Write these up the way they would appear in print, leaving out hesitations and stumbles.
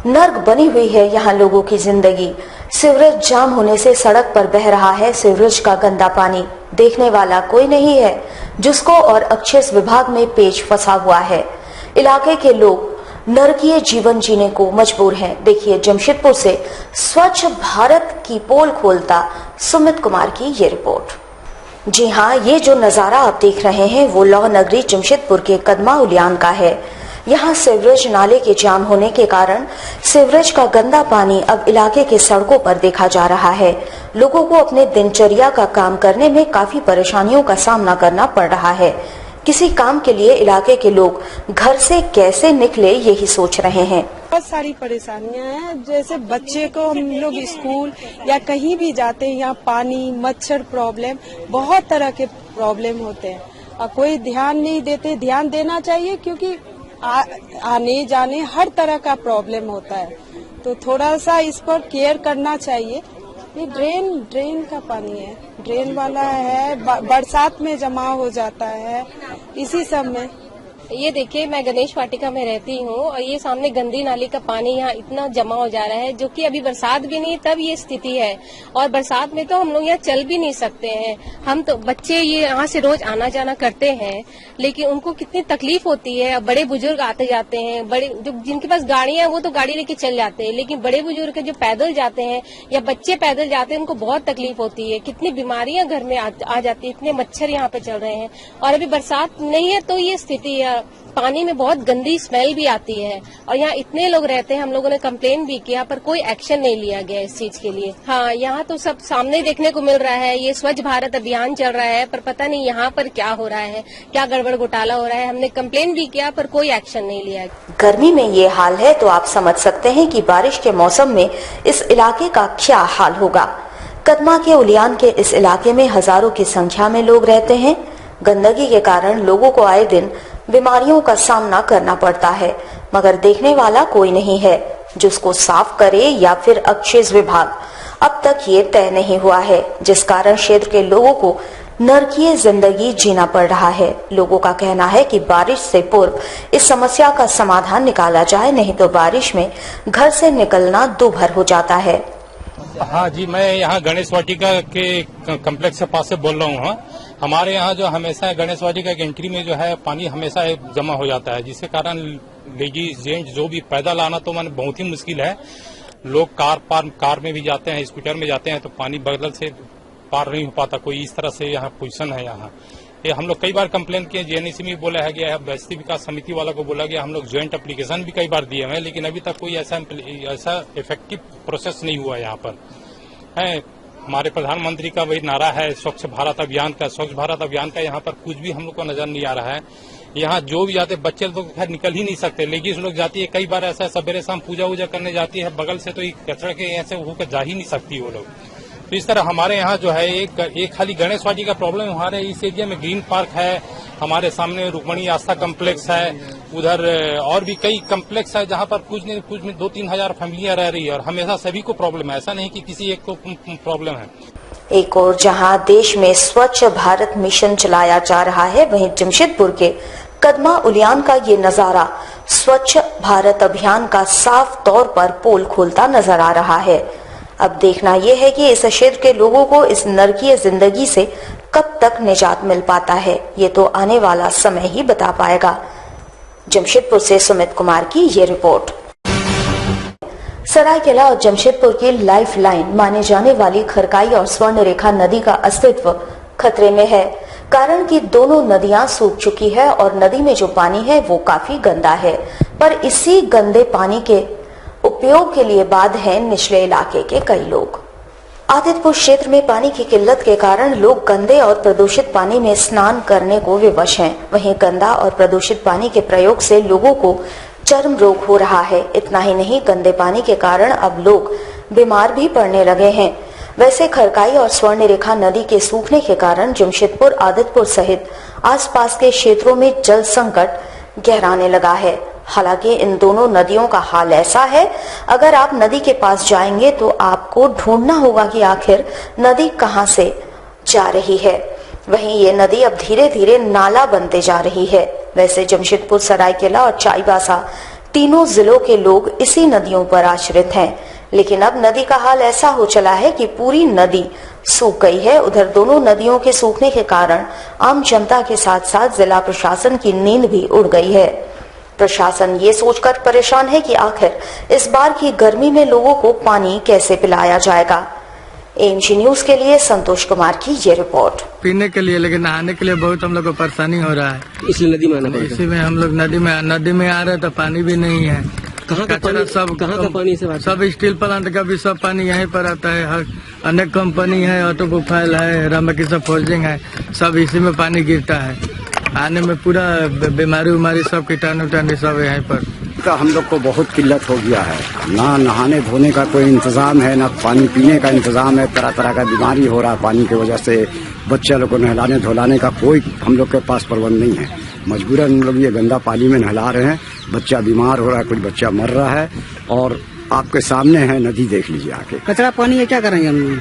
नर्क बनी हुई है यहाँ लोगों की जिंदगी। सीवरेज जाम होने से सड़क पर बह रहा है सीवरेज का गंदा पानी। देखने वाला कोई नहीं है जिसको और अक्षेस विभाग में पेच फंसा हुआ है। इलाके के लोग नरकीय जीवन जीने को मजबूर हैं। देखिए जमशेदपुर से स्वच्छ भारत की पोल खोलता सुमित कुमार की ये रिपोर्ट। जी हाँ, ये जो नजारा आप देख रहे हैं वो लौह नगरी जमशेदपुर के कदमा उलियान का है। यहाँ सीवरेज नाले के जाम होने के कारण सीवरेज का गंदा पानी अब इलाके के सड़कों पर देखा जा रहा है। लोगों को अपने दिनचर्या का काम करने में काफी परेशानियों का सामना करना पड़ रहा है। किसी काम के लिए इलाके के लोग घर से कैसे निकले यही सोच रहे हैं। बहुत सारी परेशानियां हैं, जैसे बच्चे को हम लोग स्कूल या कहीं भी जाते हैं, यहाँ पानी, मच्छर प्रॉब्लम, बहुत तरह के प्रॉब्लम होते हैं और कोई ध्यान नहीं देते। ध्यान देना चाहिए क्योंकि आने जाने हर तरह का प्रॉब्लम होता है, तो थोड़ा सा इस पर केयर करना चाहिए। ये ड्रेन का पानी है, ड्रेन वाला है, बरसात में जमा हो जाता है, इसी सब में। ये देखिए, मैं गणेश वाटिका में रहती हूँ और ये सामने गंदी नाली का पानी यहाँ इतना जमा हो जा रहा है, जो कि अभी बरसात भी नहीं तब ये स्थिति है। और बरसात में तो हम लोग यहाँ चल भी नहीं सकते हैं। हम तो बच्चे ये यहाँ से रोज आना जाना करते हैं, लेकिन उनको कितनी तकलीफ होती है। बड़े बुजुर्ग आते जाते हैं, बड़े जो जिनके पास गाड़ियां वो तो गाड़ी लेके चल जाते हैं, लेकिन बड़े बुजुर्ग जो पैदल जाते हैं या बच्चे पैदल जाते हैं उनको बहुत तकलीफ होती है। कितनी बीमारियां घर में आ जाती है, इतने मच्छर यहाँ पे चल रहे हैं। और अभी बरसात नहीं है तो ये स्थिति है। पानी में बहुत गंदी स्मेल भी आती है और यहाँ इतने लोग रहते हैं। हम लोगों ने कंप्लेन भी किया पर कोई एक्शन नहीं लिया गया इस चीज के लिए। हाँ, यहाँ तो सब सामने देखने को मिल रहा है। ये स्वच्छ भारत अभियान चल रहा है पर पता नहीं यहाँ पर क्या हो रहा है, क्या गड़बड़ घोटाला हो रहा है। हमने कंप्लेन भी किया पर कोई एक्शन नहीं लिया। गर्मी में ये हाल है तो आप समझ सकते हैं कि बारिश के मौसम में इस इलाके का क्या हाल होगा। कदमा के उलियान के इस इलाके में हजारों की संख्या में लोग रहते हैं। गंदगी के कारण लोगों को आए दिन बीमारियों का सामना करना पड़ता है, मगर देखने वाला कोई नहीं है जिसको साफ करे या फिर अक्षेस विभाग। अब तक ये तय नहीं हुआ है, जिस कारण क्षेत्र के लोगों को नरकीय जिंदगी जीना पड़ रहा है। लोगों का कहना है कि बारिश से पूर्व इस समस्या का समाधान निकाला जाए, नहीं तो बारिश में घर से निकलना दूभर हो जाता है। हाँ जी, मैं यहाँ गणेश वाटिका के कम्प्लेक्स के पास से बोल रहा हूँ। हमारे यहाँ जो हमेशा गणेश वाटिका की एंट्री में जो है पानी हमेशा जमा हो जाता है, जिसके कारण लेडीज जेंट्स जो भी पैदल आना तो मैंने बहुत ही मुश्किल है। लोग कार में भी जाते हैं, स्कूटर में जाते हैं तो पानी बगल से पार नहीं हो पाता। कोई इस तरह से यहाँ पोजीशन है। यहाँ ये हम लोग कई बार कंप्लेन किए, जेएनएसी में बोला गया है, बस्ती विकास समिति वाला को बोला गया, हम लोग ज्वाइंट एप्लीकेशन भी कई बार दिए हैं, लेकिन अभी तक कोई ऐसा इफेक्टिव प्रोसेस नहीं हुआ यहाँ पर है। हमारे प्रधानमंत्री का वही नारा है स्वच्छ भारत अभियान का। स्वच्छ भारत अभियान का यहाँ पर कुछ भी हम लोग को नजर नहीं आ रहा है। यहाँ जो भी जाते बच्चे तो खैर निकल ही नहीं सकते, लेडीज लोग जाती है। कई बार ऐसा सवेरे शाम पूजा वूजा करने जाती है बगल से, तो कचरा के ऐसे होकर जा ही नहीं सकती वो लोग। तो इस तरह हमारे यहाँ जो है एक खाली गणेश वाटिका का प्रॉब्लम। हमारे इस एरिया में ग्रीन पार्क है, हमारे सामने रुक्मणी आस्था कम्प्लेक्स है, उधर और भी कई कम्प्लेक्स है जहाँ पर कुछ नहीं कुछ में 2-3 हजार फैमिलियां रह रही है और हमेशा सभी को प्रॉब्लम है, ऐसा नहीं कि किसी एक को प्रॉब्लम है। एक और जहां देश में स्वच्छ भारत मिशन चलाया जा रहा है, वहीं जमशेदपुर के कदमा उलियान का ये नजारा स्वच्छ भारत अभियान का साफ तौर पर पोल खोलता नजर आ रहा है। अब देखना यह है कि इस क्षेत्र के लोगों को इस नरकीय जिंदगी से कब तक निजात मिल पाता है, ये तो आने वाला समय ही बता पाएगा। जमशेदपुर से सुमित कुमार की ये रिपोर्ट। सरायकेला और जमशेदपुर की लाइफ लाइन माने जाने वाली खरकाई और स्वर्णरेखा नदी का अस्तित्व खतरे में है, कारण कि दोनों नदियां सूख चुकी है और नदी में जो पानी है वो काफी गंदा है। पर इसी गंदे पानी के उपयोग के लिए बाध्य हैं निचले इलाके के कई लोग। आदितपुर क्षेत्र में पानी की किल्लत के कारण लोग गंदे और प्रदूषित पानी में स्नान करने को विवश हैं। वहीं गंदा और प्रदूषित पानी के प्रयोग से लोगों को चर्म रोग हो रहा है। इतना ही नहीं, गंदे पानी के कारण अब लोग बीमार भी पड़ने लगे हैं। वैसे खरकाई और स्वर्णरेखा नदी के सूखने के कारण जमशेदपुर, आदितपुर सहित आसपास के क्षेत्रों में जल संकट गहराने लगा है। हालांकि इन दोनों नदियों का हाल ऐसा है, अगर आप नदी के पास जाएंगे तो आपको ढूंढना होगा कि आखिर नदी कहां से जा रही है। वहीं ये नदी अब धीरे धीरे नाला बनते जा रही है। वैसे जमशेदपुर, सरायकेला और चाईबासा तीनों जिलों के लोग इसी नदियों पर आश्रित हैं, लेकिन अब नदी का हाल ऐसा हो चला है कि पूरी नदी सूख गई है। उधर दोनों नदियों के सूखने के कारण आम जनता के साथ साथ जिला प्रशासन की नींद भी उड़ गई है। प्रशासन ये सोचकर परेशान है कि आखिर इस बार की गर्मी में लोगों को पानी कैसे पिलाया जाएगा। एएमसी न्यूज के लिए संतोष कुमार की ये रिपोर्ट। पीने के लिए, लेकिन नहाने के लिए बहुत हम लोग को परेशानी हो रहा है। इसलिए नदी में आना पड़ता है। इसी में हम लोग नदी में आ रहे तो पानी भी नहीं है। कहाँ का पानी, कहाँ का पानी से सब स्टील प्लांट का भी सब पानी यहीं पर आता है। हर अनेक कंपनी है, ऑटोमोबाइल है, रामकिशन फोर्जिंग है, सब इसी में पानी गिरता है। आने में पूरा बीमारी उमारी सब कीटाणु सब यहीं पर। का हम लोग को बहुत किल्लत हो गया है। ना नहाने धोने का कोई इंतजाम है, ना पानी पीने का इंतजाम है। तरह तरह का बीमारी हो रहा है पानी की वजह से। बच्चा लोग को नहलाने धुलाने का कोई हम लोग के पास प्रबंध नहीं है। मजबूरन हम लोग ये गंदा पानी में नहला रहे हैं। बच्चा बीमार हो रहा है, कुछ बच्चा मर रहा है और आपके सामने है नदी, देख लीजिए आके। कचरा पानी है, क्या करेंगे हम?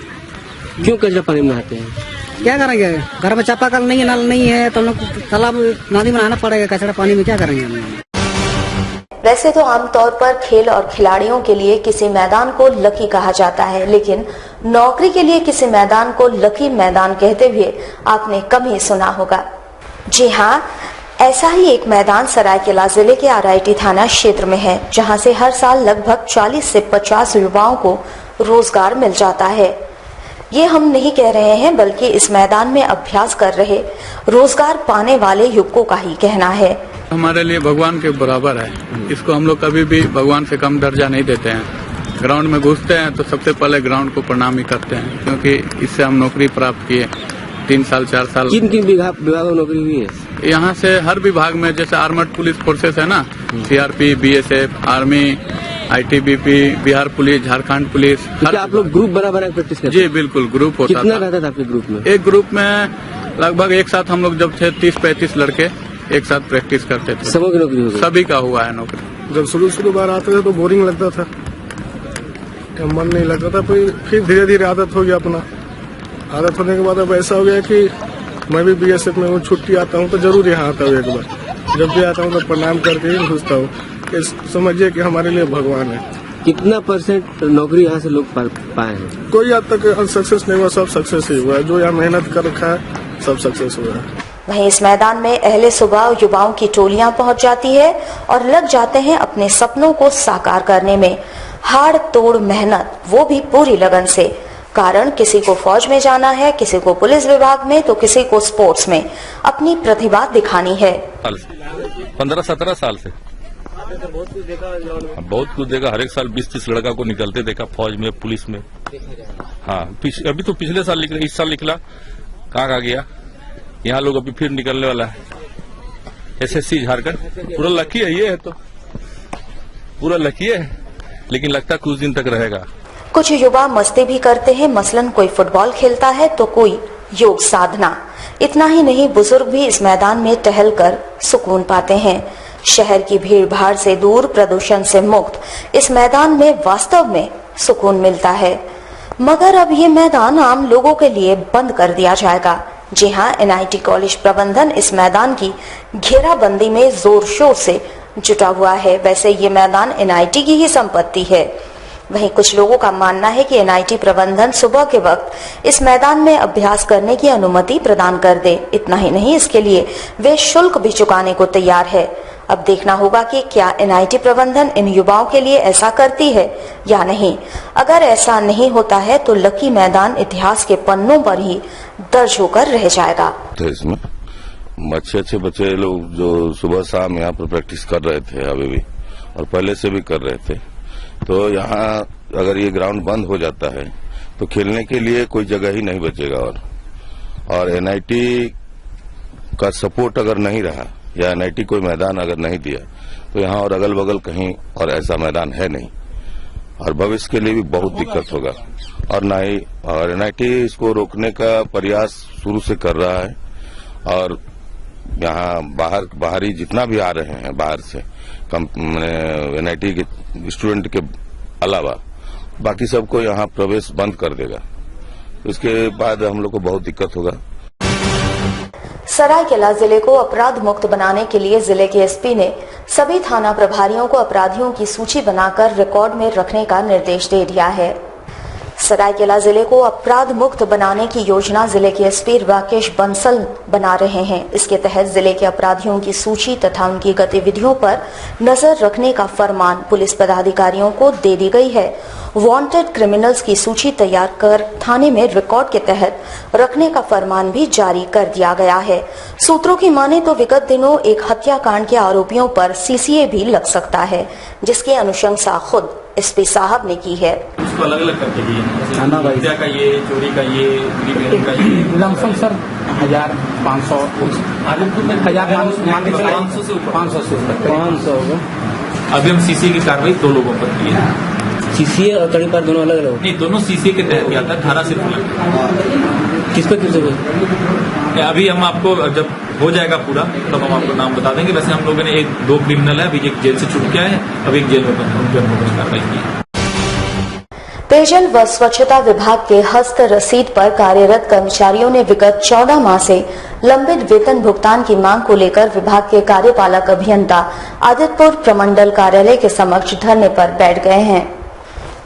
क्यों कचरा पानी में नहाते हैं? क्या करेंगे? घर में चापाकल नहीं है, नल नहीं है, तो हम लोग तालाब नदी में नहाना पड़ेगा। कचरा पानी में क्या करेंगे हम? वैसे तो आमतौर पर खेल और खिलाड़ियों के लिए किसी मैदान को लकी कहा जाता है, लेकिन नौकरी के लिए किसी मैदान को लकी मैदान कहते हुए आपने कम ही सुना होगा। जी हाँ, ऐसा ही एक मैदान सरायकेला जिले के आरआईटी थाना क्षेत्र में है, जहां से हर साल लगभग 40 से 50 युवाओं को रोजगार मिल जाता है। ये हम नहीं कह रहे हैं, बल्कि इस मैदान में अभ्यास कर रहे रोजगार पाने वाले युवकों का ही कहना है। हमारे लिए भगवान के बराबर है। इसको हम लोग कभी भी भगवान से कम दर्जा नहीं देते हैं। ग्राउंड में घुसते हैं तो सबसे पहले ग्राउंड को प्रणाम ही करते हैं, क्योंकि इससे हम नौकरी प्राप्त किए 3 साल 4 साल। किन किन विभाग में नौकरी हुई है? यहाँ से हर विभाग में, जैसे आर्मड पुलिस फोर्सेस है ना, CRP, BSF, army, ITBP, Bihar police, Jharkhand police. आप लोग ग्रुप बना प्रैक्टिस करते? जी बिल्कुल, ग्रुप होता था। कितना रहता था आपके ग्रुप में? एक ग्रुप में लगभग एक साथ हम लोग जब थे 30-35 लड़के एक साथ प्रैक्टिस करते थे। सबों की नौकरी हो गई? सभी का हुआ है नौकरी। जब शुरू बार आते थे तो बोरिंग लगता था, मन नहीं लगता था। फिर धीरे धीरे आदत हो गया। अपना आदत होने के बाद अब ऐसा हो गया कि मैं भी बीएसएफ में हूँ, छुट्टी आता हूँ तो जरूर यहाँ आता हूँ। एक बार जब भी आता हूँ तो प्रणाम करके ही घुसता हूँ। समझिए कि हमारे लिए भगवान है। कितना % नौकरी यहाँ से लोग पाए हैं? कोई आज तक सक्सेस नहीं हुआ, सब सक्सेस ही हुआ है। जो यहाँ मेहनत कर रखा है सब सक्सेस हुआ है। वहीं इस मैदान में अहले सुबह युवाओं की टोलियां पहुंच जाती है और लग जाते हैं अपने सपनों को साकार करने में। हाड़ तोड़ मेहनत, वो भी पूरी लगन से। कारण किसी को फौज में जाना है, किसी को पुलिस विभाग में, तो किसी को स्पोर्ट्स में अपनी प्रतिभा दिखानी है। 15-17 साल से बहुत कुछ देखा। हर एक साल 20-30 लड़का को निकलते देखा, फौज में, पुलिस में। हाँ, अभी तो पिछले साल निकला, इस साल निकला, कहाँ गया। यहाँ लोग अभी फिर निकलने वाला है। एसएससी झारखंड पूरा लकी है। ये है तो पूरा लकी है, लेकिन लगता कुछ दिन तक रहेगा। कुछ युवा मस्ती भी करते हैं, मसलन कोई फुटबॉल खेलता है तो कोई योग साधना। इतना ही नहीं, बुजुर्ग भी इस मैदान में टहलकर सुकून पाते हैं। शहर की भीड़ भाड़ से दूर, प्रदूषण से मुक्त इस मैदान में वास्तव में सुकून मिलता है। मगर अब ये मैदान आम लोगों के लिए बंद कर दिया जाएगा। जी हाँ, एनआईटी कॉलेज प्रबंधन इस मैदान की घेराबंदी में जोर शोर से जुटा हुआ है। वैसे ये मैदान एनआईटी की ही संपत्ति है। वहीं कुछ लोगों का मानना है कि एनआईटी प्रबंधन सुबह के वक्त इस मैदान में अभ्यास करने की अनुमति प्रदान कर दे। इतना ही नहीं, इसके लिए वे शुल्क भी चुकाने को तैयार है। अब देखना होगा कि क्या एनआईटी प्रबंधन इन युवाओं के लिए ऐसा करती है या नहीं। अगर ऐसा नहीं होता है तो लकी मैदान इतिहास के पन्नों पर ही दर्ज होकर रह जाएगा। तो इसमें अच्छे बच्चे लोग जो सुबह शाम यहाँ पर प्रैक्टिस कर रहे थे अभी भी, और पहले से भी कर रहे थे, तो यहाँ अगर ये ग्राउंड बंद हो जाता है तो खेलने के लिए कोई जगह ही नहीं बचेगा। और एनआईटी का सपोर्ट अगर नहीं रहा या एनआईटी कोई मैदान अगर नहीं दिया तो यहाँ और अगल बगल कहीं और ऐसा मैदान है नहीं, और भविष्य के लिए भी बहुत दिक्कत होगा। और ना ही और एनआईटी इसको रोकने का प्रयास शुरू से कर रहा है। और यहाँ बाहरी जितना भी आ रहे हैं बाहर से एनआईटी के स्टूडेंट के अलावा बाकी सबको यहाँ प्रवेश बंद कर देगा। इसके बाद हम लोग को बहुत दिक्कत होगा। सरायकेला जिले को अपराध मुक्त बनाने के लिए जिले के एसपी ने सभी थाना प्रभारियों को अपराधियों की सूची बनाकर रिकॉर्ड में रखने का निर्देश दे दिया है। सरायकेला जिले को अपराध मुक्त बनाने की योजना जिले के एसपी राकेश बंसल बना रहे हैं। इसके तहत जिले के अपराधियों की सूची तथा उनकी गतिविधियों पर नजर रखने का फरमान पुलिस पदाधिकारियों को दे दी गई है। वांटेड क्रिमिनल्स की सूची तैयार कर थाने में रिकॉर्ड के तहत रखने का फरमान भी जारी कर दिया गया है। सूत्रों की माने तो विगत दिनों एक हत्याकांड के आरोपियों पर सीसीए भी लग सकता है, जिसकी अनुशंसा खुद एसपी साहब ने की है। उसको अलग अलग करके दिए, हत्या का ये, चोरी का ये, का ये, लमसम सर 1500 500 से 500 होगा। अभी हम सीसी की कार्रवाई 2 लोगों पर की है। सीसीए और कड़ी पर दोनों अलग अलग? नहीं, दोनों सीसी के तहत किया था, 18 से 16। किस पर? अभी हम आपको जब हो जाएगा पूरा तब हम आपको नाम बता देंगे। वैसे हम लोगों ने 2 क्रिमिनल है, अभी एक जेल से छूट के आए हैं, अभी एक जेल में बंद, उन पर हमने कार्रवाई की है। पेयजल व स्वच्छता विभाग के हस्त रसीद पर कार्यरत कर्मचारियों ने विगत 14 माह से लंबित वेतन भुगतान की मांग को लेकर विभाग के कार्यपालक अभियंता आदित्यपुर प्रमंडल कार्यालय के समक्ष धरने पर बैठ गए हैं।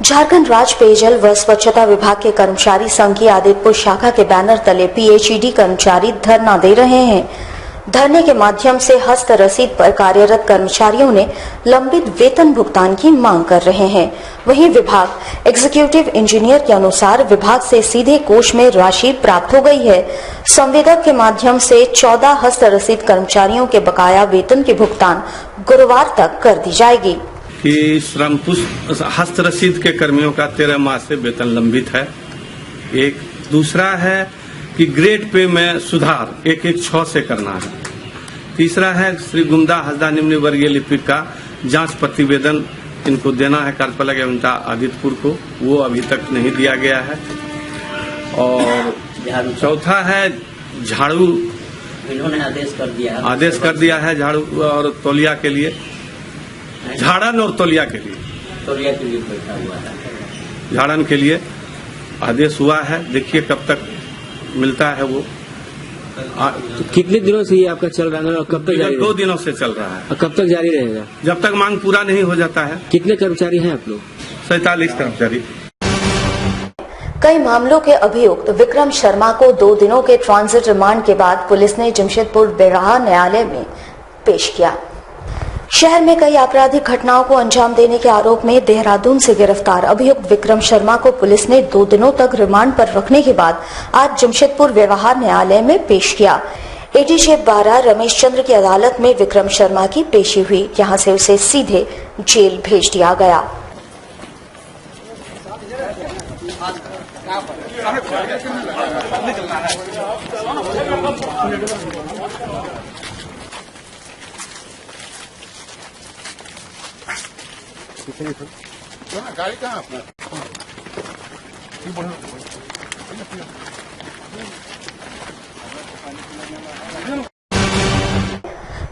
झारखंड राज्य पेयजल व स्वच्छता विभाग के कर्मचारी संघ की आदित्यपुर शाखा के बैनर तले पीएचईडी कर्मचारी धरना दे रहे हैं। धरने के माध्यम से हस्त रसीद पर कार्यरत कर्मचारियों ने लंबित वेतन भुगतान की मांग कर रहे हैं। वहीं विभाग एग्जीक्यूटिव इंजीनियर के अनुसार विभाग से सीधे कोष में राशि प्राप्त हो गई है। संवेदक के माध्यम से 14 हस्त रसीद कर्मचारियों के बकाया वेतन के भुगतान गुरुवार तक कर दी जाएगी। कि श्रम पुष्प हस्त रसीद के कर्मियों का 13 माह से वेतन लंबित है। एक दूसरा है कि ग्रेड पे में सुधार 116 से करना है। तीसरा है श्री गुमदा हसदा निम्न वर्गीय लिपिक का जांच प्रतिवेदन इनको देना है कार्यपालक अभियंता आदित्यपुर को, वो अभी तक नहीं दिया गया है। और चौथा है झाड़ू, इन्होंने आदेश कर दिया है झाड़ू और तौलिया के लिए, झाड़न और तौलिया के लिए बैठा हुआ है। झाड़न के लिए आदेश हुआ है, देखिए कब तक मिलता है वो। तो कितने दिनों से ये आपका चल रहा है और कब तक जारी? 2 दिनों से चल रहा है। और कब तक जारी रहेगा? जब तक मांग पूरा नहीं हो जाता है। कितने कर्मचारी हैं आप लोग? 47 कर्मचारी। कई मामलों के अभियुक्त विक्रम शर्मा को 2 दिनों के ट्रांजिट रिमांड के बाद पुलिस ने जमशेदपुर बेराहा न्यायालय में पेश किया। शहर में कई आपराधिक घटनाओं को अंजाम देने के आरोप में देहरादून से गिरफ्तार अभियुक्त विक्रम शर्मा को पुलिस ने 2 दिनों तक रिमांड पर रखने के बाद आज जमशेदपुर व्यवहार न्यायालय में पेश किया। एडीजे 12 रमेश चंद्र की अदालत में विक्रम शर्मा की पेशी हुई। यहां से उसे सीधे जेल भेज दिया गया। गाड़ी कहाँ अपना?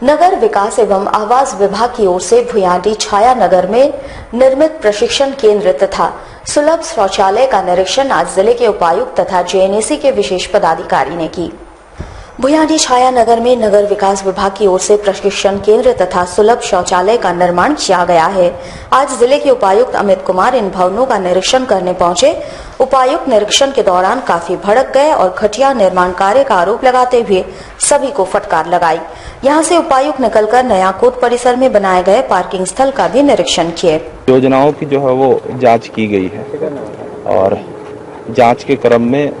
नगर विकास एवं आवास विभाग की ओर से भुयाडी छाया नगर में निर्मित प्रशिक्षण केंद्र तथा सुलभ शौचालय का निरीक्षण आज जिले के उपायुक्त तथा जेएनएसी के विशेष पदाधिकारी ने की। भुयाडी छाया नगर में नगर विकास विभाग की ओर से प्रशिक्षण केंद्र तथा सुलभ शौचालय का निर्माण किया गया है। आज जिले के उपायुक्त अमित कुमार इन भवनों का निरीक्षण करने पहुंचे। उपायुक्त निरीक्षण के दौरान काफी भड़क गए और घटिया निर्माण कार्य का आरोप लगाते हुए सभी को फटकार लगाई। यहां से उपायुक्त निकलकर नया कोर्ट परिसर में बनाए गए पार्किंग स्थल का भी निरीक्षण किए। योजनाओं की जो है वो जांच की गई है और जांच के क्रम में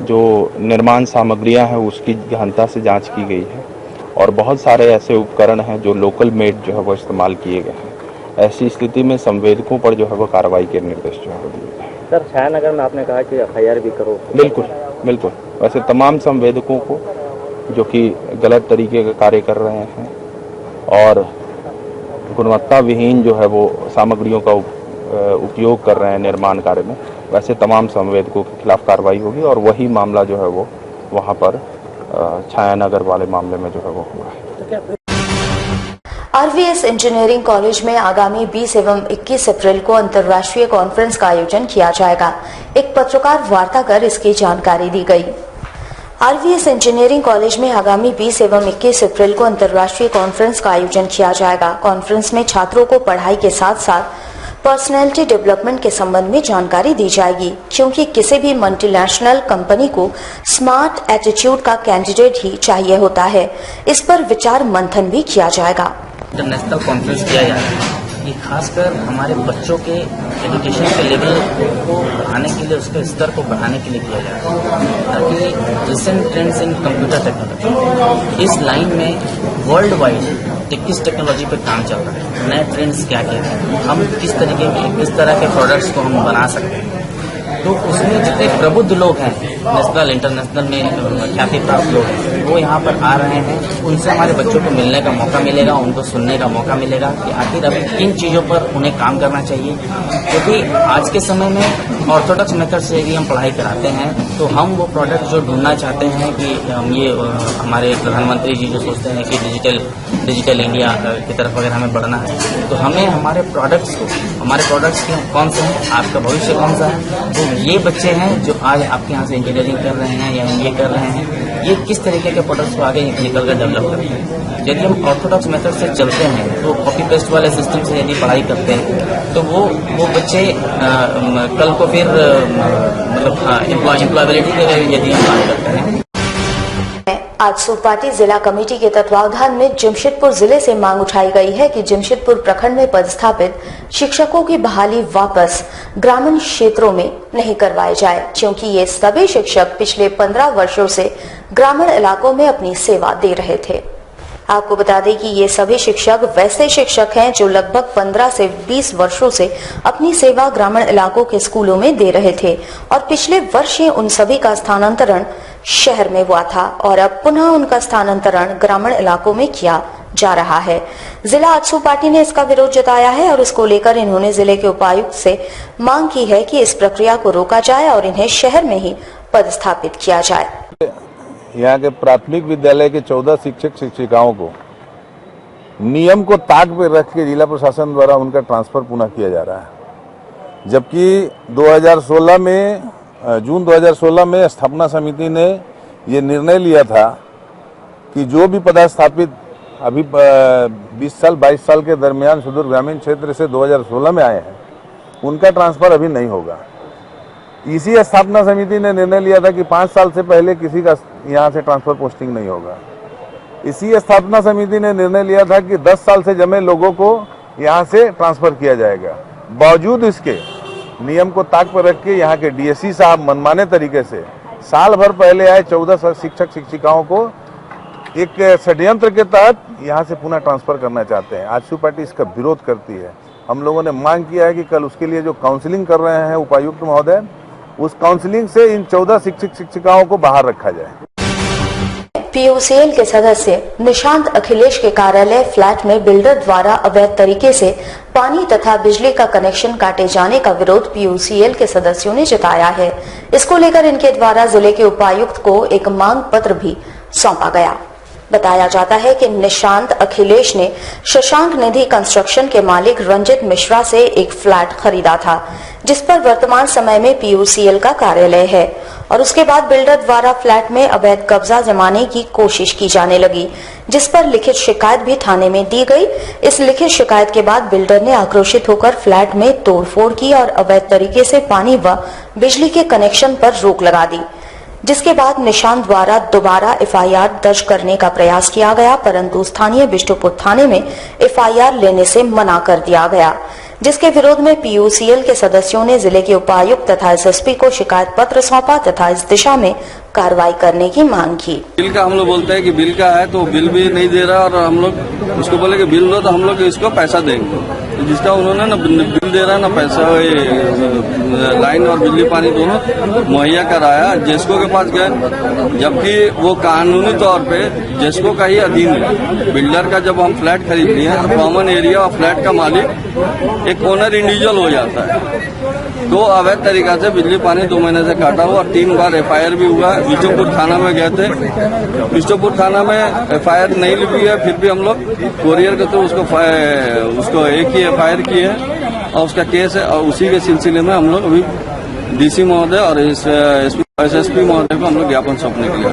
जो निर्माण सामग्रियां हैं उसकी गहनता से जांच की गई है और बहुत सारे ऐसे उपकरण हैं जो लोकल मेड जो है वो इस्तेमाल किए गए हैं। ऐसी स्थिति में संवेदकों पर जो है वो कार्रवाई के निर्देश जो है दिए गए। सर छाया नगर में आपने कहा कि एफआईआर भी करो। बिल्कुल बिल्कुल, वैसे तमाम संवेदकों को जो कि गलत तरीके का कार्य कर रहे हैं और गुणवत्ता विहीन जो है वो सामग्रियों का उपयोग कर रहे हैं निर्माण कार्य में, वैसे तमाम संवेदकों के खिलाफ कार्रवाई होगी और वही मामला जो है वो वहां पर छाया नगर वाले मामले में जो है वो हुआ है। आरवीएस इंजीनियरिंग कॉलेज में आगामी 20 एवं 21 अप्रैल को अंतर्राष्ट्रीय कॉन्फ्रेंस का आयोजन किया जाएगा। एक पत्रकार वार्ता कर इसकी जानकारी दी गई। आरवीएस इंजीनियरिंग कॉलेज में आगामी 20 एवं 21 अप्रैल को अंतर्राष्ट्रीय कॉन्फ्रेंस का आयोजन किया जाएगा। कॉन्फ्रेंस में छात्रों को पढ़ाई के साथ साथ पर्सनैलिटी डेवलपमेंट के संबंध में जानकारी दी जाएगी, क्योंकि किसी भी मल्टीनेशनल कंपनी को स्मार्ट एटीट्यूड का कैंडिडेट ही चाहिए होता है। इस पर विचार मंथन भी किया जाएगा। इंटरनेशनल कॉन्फ्रेंस किया जा रहा है कि खासकर हमारे बच्चों के एजुकेशन के लेवल को बढ़ाने के लिए, उसके स्तर को बढ़ाने के लिए किया जा रहा है, ताकि recent trends in computer technology, इस लाइन में वर्ल्ड वाइड किस टेक्नोलॉजी पे काम चल रहा है, नए ट्रेंड्स क्या क्या है, हम किस तरह के प्रोडक्ट्स को हम बना सकते हैं। तो उसमें जितने प्रबुद्ध लोग हैं, नेशनल इंटरनेशनल में ख्याति प्राप्त लोग हैं, वो यहाँ पर आ रहे हैं। उनसे हमारे बच्चों को मिलने का मौका मिलेगा, उनको सुनने का मौका मिलेगा कि आखिर अब किन चीज़ों पर उन्हें काम करना चाहिए। क्योंकि आज के समय में ऑर्थोडॉक्स मेथड से यदि हम पढ़ाई कराते हैं तो हम वो प्रोडक्ट जो ढूंढना चाहते हैं कि हम ये हमारे प्रधानमंत्री जी जो सोचते हैं कि डिजिटल इंडिया की तरफ अगर हमें बढ़ना है, तो हमें हमारे प्रोडक्ट्स कौन से हैं, आपका भविष्य कौन सा है, तो ये बच्चे हैं जो आज आपके यहाँ से इंजीनियरिंग कर रहे हैं या MBA कर रहे हैं, ये किस तरीके के प्रोडक्ट्स को आगे निकल कर डेवलप करते हैं। यदि हम ऑर्थोडॉक्स मेथड से चलते हैं, तो कॉपी पेस्ट वाले सिस्टम से यदि पढ़ाई करते हैं, तो वो बच्चे कल को फिर मतलब एम्प्लॉयबिलिटी के लिए यदि हम बात करते हैं। आज सुपाटी जिला कमेटी के तत्वावधान में जमशेदपुर जिले से मांग उठाई गई है कि जमशेदपुर प्रखंड में पदस्थापित शिक्षकों की बहाली वापस ग्रामीण क्षेत्रों में नहीं करवाई जाए, क्योंकि ये सभी शिक्षक पिछले 15 वर्षों से ग्रामीण इलाकों में अपनी सेवा दे रहे थे। आपको बता दें कि ये सभी शिक्षक वैसे शिक्षक हैं जो लगभग 15 से 20 वर्षों से अपनी सेवा ग्रामीण इलाकों के स्कूलों में दे रहे थे और पिछले वर्ष ही उन सभी का स्थानांतरण शहर में हुआ था और अब पुनः उनका स्थानांतरण ग्रामीण इलाकों में किया जा रहा है। जिला आजसू पार्टी ने इसका विरोध जताया है और इसको लेकर इन्होंने जिले के उपायुक्त से मांग की है कि इस प्रक्रिया को रोका जाए और इन्हें शहर में ही पदस्थापित किया जाए। यहाँ के प्राथमिक विद्यालय के 14 शिक्षक शिक्षिकाओं को नियम को ताक पर रख के जिला प्रशासन द्वारा उनका ट्रांसफर पुनः किया जा रहा है, जबकि 2016 में जून 2016 में स्थापना समिति ने ये निर्णय लिया था कि जो भी पदस्थापित अभी 20 साल 22 साल के दरमियान सुदूर ग्रामीण क्षेत्र से 2016 में आए हैं, उनका ट्रांसफर अभी नहीं होगा। इसी स्थापना समिति ने निर्णय लिया था कि 5 साल से पहले किसी का यहाँ से ट्रांसफर पोस्टिंग नहीं होगा। इसी स्थापना समिति ने निर्णय लिया था कि 10 साल से जमे लोगों को यहाँ से ट्रांसफर किया जाएगा। बावजूद इसके नियम को ताक पर रख के यहाँ के DSC साहब मनमाने तरीके से साल भर पहले आए 14 शिक्षक शिक्षिकाओं को एक षड्यंत्र के तहत यहाँ से पुनः ट्रांसफर करना चाहते हैं। आजसू पार्टी इसका विरोध करती है। हम लोगों ने मांग किया है कि कल उसके लिए जो काउंसलिंग कर रहे हैं उपायुक्त महोदय, उस काउंसलिंग से इन 14 शिक्षक शिक्षिकाओं को बाहर रखा जाए। PUCL के सदस्य निशांत अखिलेश के कार्यालय फ्लैट में बिल्डर द्वारा अवैध तरीके से पानी तथा बिजली का कनेक्शन काटे जाने का विरोध PUCL के सदस्यों ने जताया है। इसको लेकर इनके द्वारा जिले के उपायुक्त को एक मांग पत्र भी सौंपा गया। बताया जाता है कि निशांत अखिलेश ने शशांक निधि कंस्ट्रक्शन के मालिक रंजित मिश्रा से एक फ्लैट खरीदा था, जिस पर वर्तमान समय में PUCL का कार्यालय है और उसके बाद बिल्डर द्वारा फ्लैट में अवैध कब्जा जमाने की कोशिश की जाने लगी, जिस पर लिखित शिकायत भी थाने में दी गई। इस लिखित शिकायत के बाद बिल्डर ने आक्रोशित होकर फ्लैट में तोड़फोड़ की और अवैध तरीके से पानी व बिजली के कनेक्शन पर रोक लगा दी, जिसके बाद निशांत द्वारा दोबारा FIR दर्ज करने का प्रयास किया गया, परंतु स्थानीय बिष्टुपुर थाने में FIR लेने से मना कर दिया गया, जिसके विरोध में PUCL के सदस्यों ने जिले के उपायुक्त तथा SSP को शिकायत पत्र सौंपा तथा इस दिशा में कार्रवाई करने की मांग की। बिल का हम लोग बोलते हैं कि बिल का है तो बिल भी नहीं दे रहा और हम लोग उसको बोले कि बिल दो तो हम लोग इसको पैसा देंगे। तो जिसका उन्होंने ना बिल दे रहा ना पैसा, लाइन और बिजली पानी दोनों मुहैया कराया, जेस्को के पास गए, जबकि वो कानूनी तौर पे जेस्को का ही अधीन है। बिल्डर का जब हम फ्लैट खरीद लिए तो कॉमन एरिया और फ्लैट का मालिक एक ओनर इंडिविजुअल हो जाता है। तो अवैध तरीका से बिजली पानी 2 महीने से काटा हुआ और 3 बार FIR भी हुआ। बिष्टुपुर थाना में गए थे, बिष्टुपुर थाना में FIR नहीं लिखी है, फिर भी हम लोग कोरियर के थ्रू उसको एक ही FIR की है और उसका केस है और उसी के सिलसिले में हम लोग अभी DC महोदय और SSP महोदय को हम लोग ज्ञापन सौंपने के लिए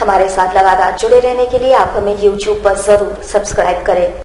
हमारे साथ लगातार जुड़े रहने के लिए आप हमें YouTube पर जरूर सब्सक्राइब करें।